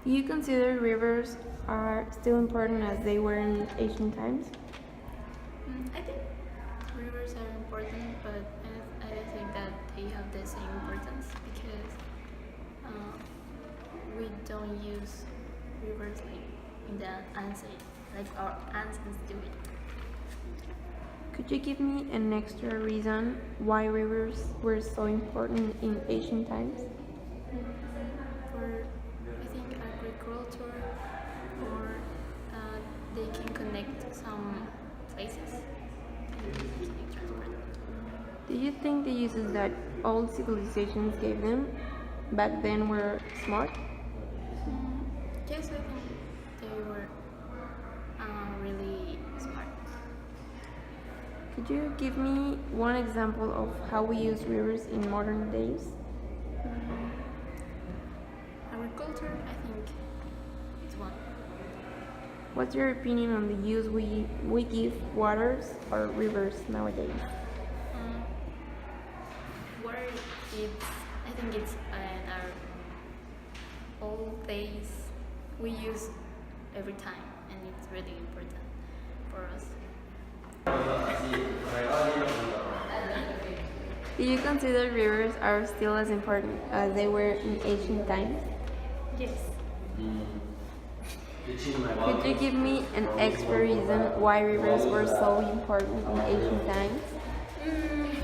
Do you consider rivers are still important as they were in ancient times? I think rivers are important, but I don't think that they have the same importance because we don't use rivers like in the ancient, like our ancestors do it. Could you give me an extra reason why rivers were so important in ancient times? For I think agriculture, or they can connect some places and transport. Do you think the uses that old civilizations gave them back then were smart? Yes, I think they were really smart. Could you give me one example of how we use rivers in modern days? Agriculture, I think, is one. What's your opinion on the use we give waters or rivers nowadays? Uh, Water, I think it's in our old days we use every time, and it's really important for us. Do you consider rivers are still as important as they were in ancient times? Yes. Could you give me an extra reason why rivers were so important in ancient times?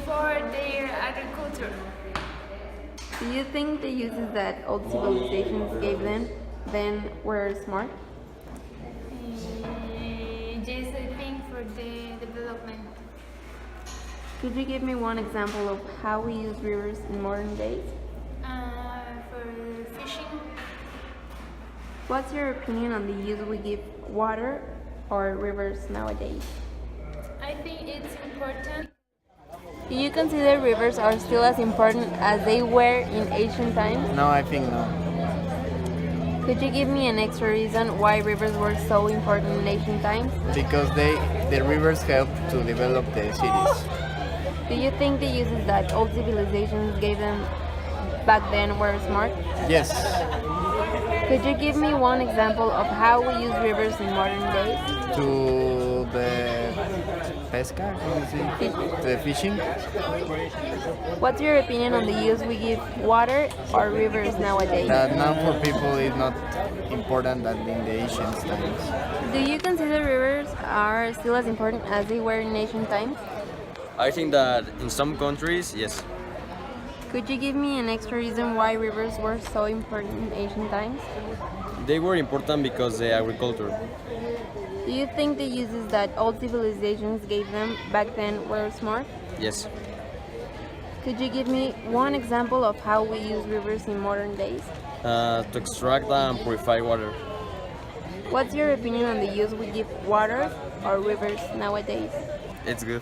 For their agriculture. Do you think the uses that old civilizations gave them then were smart? Yes, I think for the development. Could you give me one example of how we use rivers in modern days? For fishing. What's your opinion on the use we give water or rivers nowadays? I think it's important. Do you consider rivers are still as important as they were in ancient times? No, I think no. Could you give me an extra reason why rivers were so important in ancient times? Because the rivers help to develop the cities. Do you think the uses that old civilizations gave them back then were smart? Yes, Could you give me one example of how we use rivers in modern days? to the pesca, how do you say? To the fishing. What's your opinion on the use we give water or rivers nowadays? That now for people is not important than in the ancient times. Do you consider rivers are still as important as they were in ancient times? I think that in some countries, yes. Could you give me an extra reason why rivers were so important in ancient times? They were important because the agriculture. Do you think the uses that old civilizations gave them back then were smart? Yes. Could you give me one example of how we use rivers in modern days? To extract and purify water. What's your opinion on the use we give water or rivers nowadays? It's good.